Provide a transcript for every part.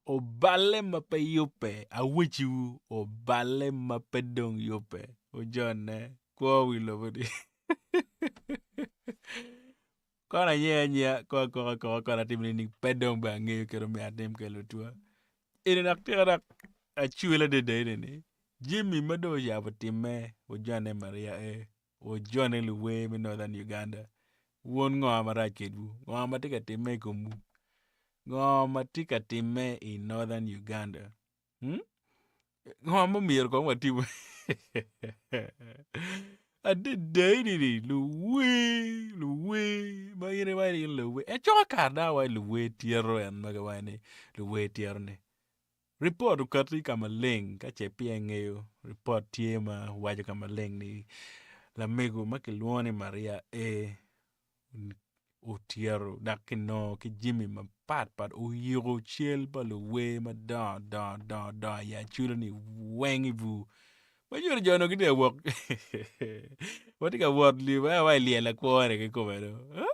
Obale mape yope. I wish you obale mape dong yope. Ojon ne. Kwa wilo budi. Kona nye kona timni ni pedong ba ngeyo kero me atem ke lutua. Ini nak tira achuela de ni. Jimmy mado ya batime ojane Maria ojone luwe mi Northern Uganda. Won ngo amara kedu. Ngo amatika time kumu. Ngo amatika time in Northern Uganda. Ngo amamir ko watimu. Ade ni luwe ba yene ba ni luwe e cho karda wa luwe tiero en magawani luwe tierne report ukati kama leng ka che pia ngeo report tiema waje kama leng ni la mego makiluone Maria utiero dakino ki Jimmy ma pat o yiro chiel ba luwe ma da ya chulo ni wengi vu. But you're joining the work. What you got word live? I la cuore che come no?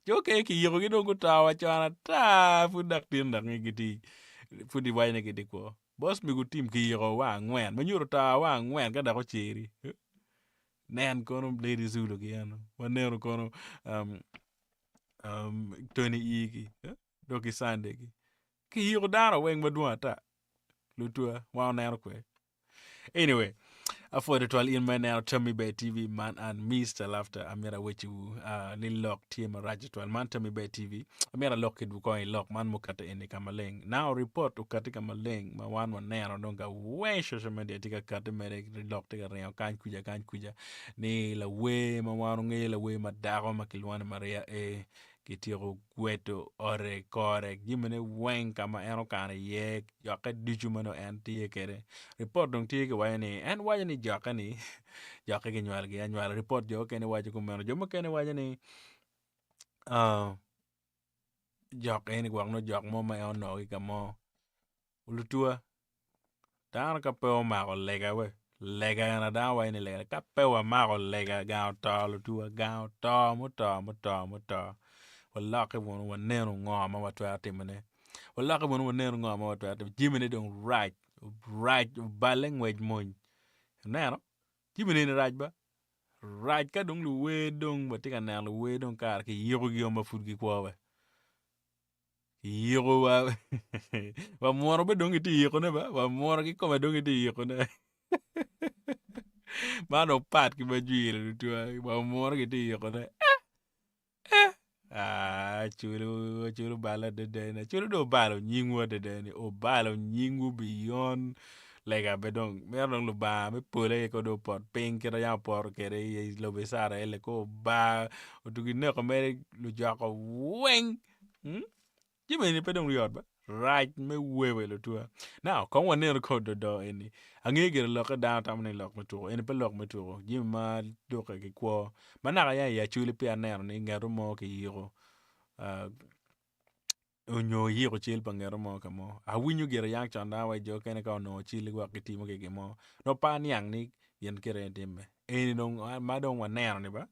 Yo che io che non gutava c'era ta fu da tinda ngiti fu di vai ne che qua. Boss mi gutim che io wa ngwen, ma nyuro ta wa ngwen ka da ko chiri. Nan kono lady zulu che ano. Ma nero kono Tony Igi. Doki Sande ki. Che io da weng ma duata. Lutua wa nero kwe. Anyway, I thought it all in my now Tommy Bay TV man and Mr. Laughter. I'm here with you. Lil lock team rajitwal man Tommy Bay TV. I'm here lock it buko lock man mukata ene kamaleng. Now report ukati kamaleng ma wan man nero donga we social media tika kata mere lock tika reo kan kuja ni la we ma wanu nge la we ma dago makilwana Maria kitiro gueto ore kore gimene wen kama eno kana ye yaka dijumano anti kere report dong tie ke wayani en wayani jaka ni jaka ke nyal report jo kene waje ko meno jo kene wayani jaka eni gwangno jok mo ma ono ki kamo ulutua tan ka pe o ma ko lega na da wayani lega ka pe wa ma ko lega ga to ulutua ga to mo wala ke won neno ngoma watwa temene wala ke won neno ngoma watwa jimene don right baleng wej mon neno jimene ni right ka dong lu we dong batika na lu we dong kar ke yigo gi ma fut gi kwa yigo wa moro be dong ti yigo ne ba wa moro ki ko dong ti yigo ne mano pat ki ba jwile tu wa moro ki ti yigo ne chulu bala de na chulu do balo nyingu de o balo nyingu beyond lega bedong merong lu ba me pole ko do pot pink kira ya por kere ye lo besara ele ko ba o tugi ne ko mere lu jako weng jimeni pedong yod ba right me wewe lo tua now kon wane ko do eni angege lo ka da tam ne lok metu eni pe lok metu jima do ka ki ko manaka ya chulu pe aner ni ngaro mo ki yiro onyo yiro chil pangero mo kamo awinyu gere yang chanda wa jo kene ka no chili wa kitimo ke gemo no pan yang ni yen kere timbe eni non madon wa nero ni ba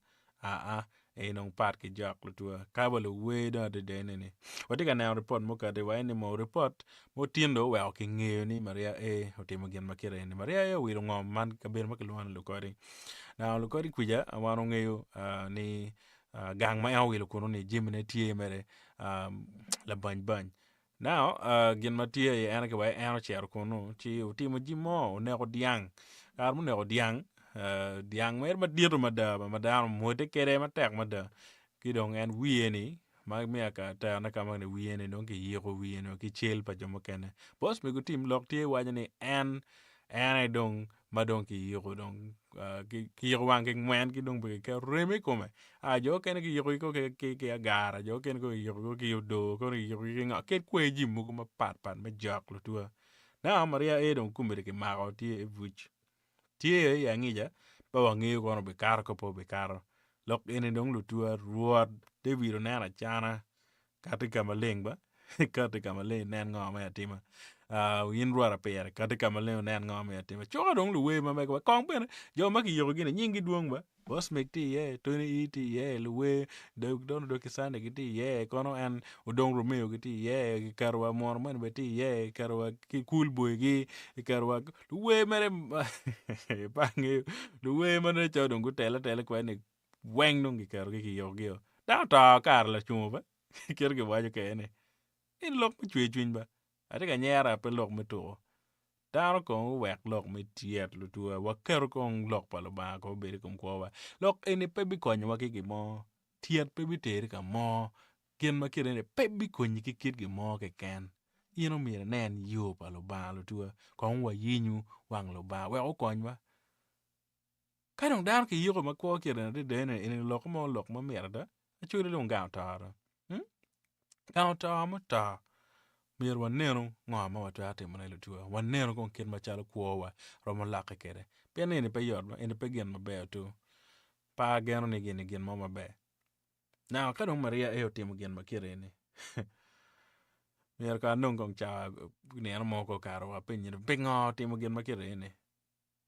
eni non pat ki jak lutua kabalo we da de ne watika na report mo ka de wa ni mo report mo tindo wa ki ngeo ni Maria otimo gen makere ni Maria wiro ngom man ka ber makilwan lukori na lukori kuja awano ngeo ni gang ma yaw wilo kono ni jimne tie mere la bany now gin ma tie ena ke wa ena cher kono ti utimo jimo ne ko diang kar mo ne ko diang mer ma diero ma da mo te kere ma tek ma da ki dong en wieni ma me ka ta na kama ne wieni no ki yego wieni ki chel pa jomo kene boss me go team lok tie wa ni en dong madong ki yego dong ki yego wang ki ngwen ki dong be ke reme kome jo kene ki yego ko ke agara jo kene ko yego ki yodo ko yego ki nga ke kwe jimu ko ma pat me jak lo tua na Maria dong kumere ki mago tie vuch tie ya ngija ba wangi ko no be kar ko po be kar lok ene dong lo tua ruot de viro na chana katika maleng ba kati kamale nen ngoma ya tima in ruara pere kati kamale nen ngoma ya tima cho dong luwe ma me ko kong ben jo ma ki yo gine nyingi duong ba boss make ti ye Tony iti ye luwe don do kisane giti ye kono an udong romeo giti ye karwa mor man beti ye karwa ki cool boy gi karwa luwe mere bange luwe man cho dong gutela tele kwa ni weng nung ki kar ki yo gi ta kar la chuba ker ge wajo ke ne in lok mi chwe chwin ba ate ka nyara pe lok mi to daro ko wek lok mi tiet lu tu wa ker ko lok pa lo ba ko be ko ko wa lok eni pe bi konyo wa ki mo tiet pe bi ter ka mo kien ma kire ne pe bi konyi ki kit gi mo ke ken ino mi nen yo pa lo ba lu tu ko wa yinyu wang lo ba we o konywa ka dong dar ki yo ma ko kire ne de ne eni lok mo mer da chu le nga ta ta mo ta mir waneno ngoma watu ate mana ile tua waneno kon kin machalo kuowa romo lake kere pia ni pe yod ene pe gen mabe tu pa geno ni gen mo mabe na ka dong Maria e otimo gen makire ni mir ka non kon cha ne mo ko karo wa pe ni pe ngo timo gen makire ni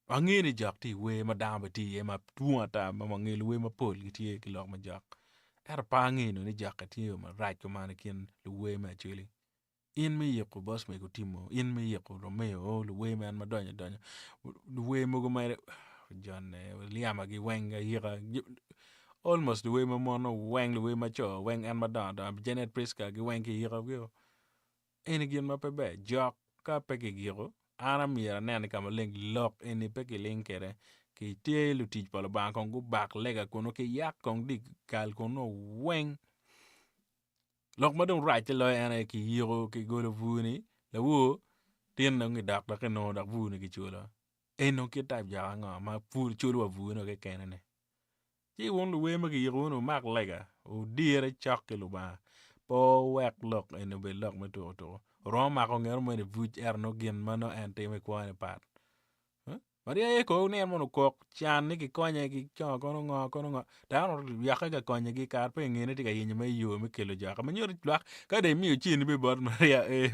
angi ni jak ti we madam ti e ma tuata ma ngil we ma pol ti ki lok ma jak er pa ngi no ni jak ti ma right ko man kin lu we ma chili in mi yeko boss me ko timo in mi yeko Romeo lu we man madonyo lu we mo go mere John liama gi wenga yira almost the way mo no weng lu we ma cho weng an madonda Janet Priska gi weng ki yira go en gin ma pe be jok ka pe ki giro ana mira ne ka ma leng lok en pe ki leng kere ki tie lu tij palo ban kon gu bak lega kono ki yak kon dik kal kono weng lok ma dong right lo ene ki yiro ki go lo vuni la wo tien no ngi dak dak no dak vuni ki chulo e no ki type ja nga ma pur chulo vuni ke kenene ti won lo we ma ki yiro no mak lega o dire chak ke lo ba po wek lok ene be lok ma to ro ma ko nger mo ne vuj er no gin ma no en te me ko ne pat Maria e ko ne mo ko chan ni ki konye ki cho kono ngo da no ya ka konye ki kar pe ngene ti ka yin me yo me kelo ja ka manyor lak ka de mi chi ni be bot Maria e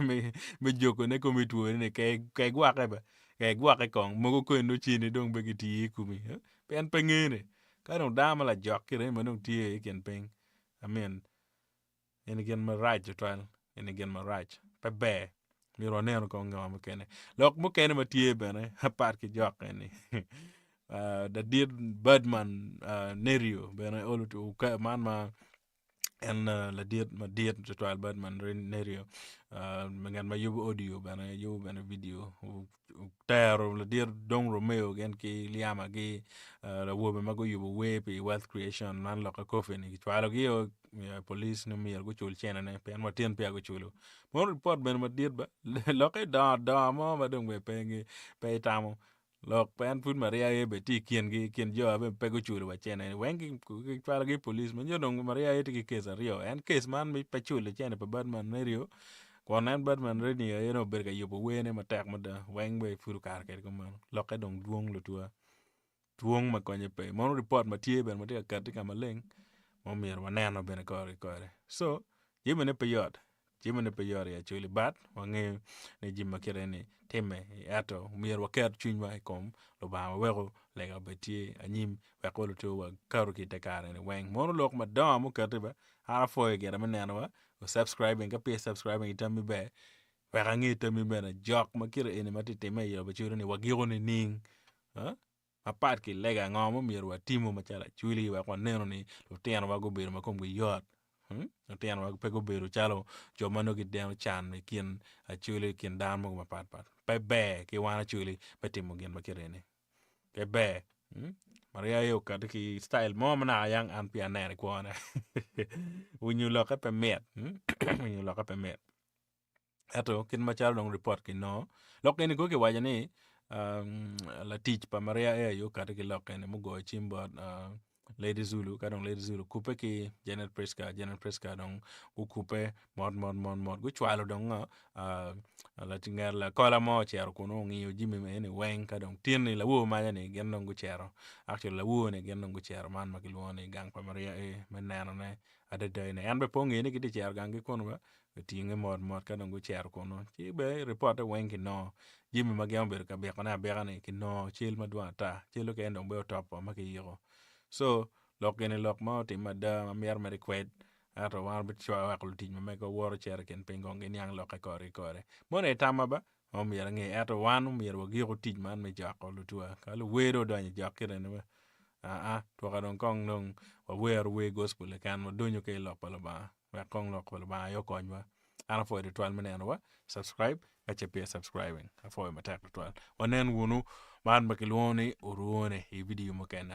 me joko ne ko mi tuo ne ke gwa ka ba ke gwa ka kong mo ko no chi ni dong be ki ti ku mi pen pe ngene ka no da ma la jok ki re mo no ti e ken pen amen en gen ma right to trial en gen ma right pe be mi ro ne ko ngam kene lok mo kene ma tie bene apart ki jok ni the dear Birdman Nerio bene olu to man ma en la dear to trial Birdman Nerio mangan ma yubu audio bene yubu bene video tero la dear Don Romeo gen ki liama gi la wobe mago yubu wepi wealth creation man loka coffee ni twalo gi police no mi go chul chena ne pen ma tien pe go chulo mon report ben ma dir ba loke da mo ma dong be pe tamo lok pen put Maria e be ti kien jo be pe go chulo ba chena wengi twalo gi police men jo dong Maria e ti kesa rio en case man mi pe chulo chena pe bad man rio kon en bad man reni e no berga yubo wene ma tek ma da weng be furu kar ke ko man loke dong duong lo tua tuong ma konye pe mon report ma tie ben ma ti ka ti ka maleng mo mir waneno bene kore so jimene peyot ya chuli bat wange ne jimma kireni time ato mir waker chunywa kom lo ba wego lega betie anyim wakolo to wa karu ki tekare ne weng mono lok ma da mo katiba ara foye gera meneno wa subscribing ka pe subscribing itami be wa ngi tami bene jok ma kire ene matite me yo bachuro ni wagiro ni ning ha apart ki lega ngomo mir wa timo machala chuli wa kwa neno ni lo tiano wa go bero ma kom go yot lo tiano wa pe go bero chalo jo mano ki den chan me kin a chuli kin dan mo ma pat pe be ki wana chuli pe timo gen ma kirene pe be Maria yo ka ki style mo na yang an pia nere ko na when you look up a met when you look up a met ato kin machalo dong report ki no lok ni go ki wajani la teach pa Maria e yo ka ki lok ni mo go chimbo Lady Zulu kupe ki Janet Priska dong ku kupe mod gu chwalo dong la tinga la kola mo chero kuno ngiyo jimi me ni weng ka dong tin ni la wo ma ni gen dong gu chero actually la wo ni gen dong gu chero man ma ki lo ni gang pa Maria e menano ne ada da ne an be ponge ne kiti cher gangi kono ba tinge mod ka dongo cher kono chi be report wen ki no jimi magam ber ka be kana be kana ki no chil madwa ta chilo ke ndo be top ma ki yiro so lok gene lok ma ti mada mer mer kwet ato war bit chwa wa ko ti me ko woro cher ken pengon gen yang lok ko kore mone tama ba o mer nge ato wan mer wo giro ti man me ja ko lutua ka lu wero do nya ja kire ne to ka don kong nong wa wer we gospel kan mo donyo ke lok pala ba wa kong lok pala ba yo konwa ana fo de 12 menen wa subscribe ka chepe subscribing afo ma tak 12 onen wunu man bakilone urone e video mo ken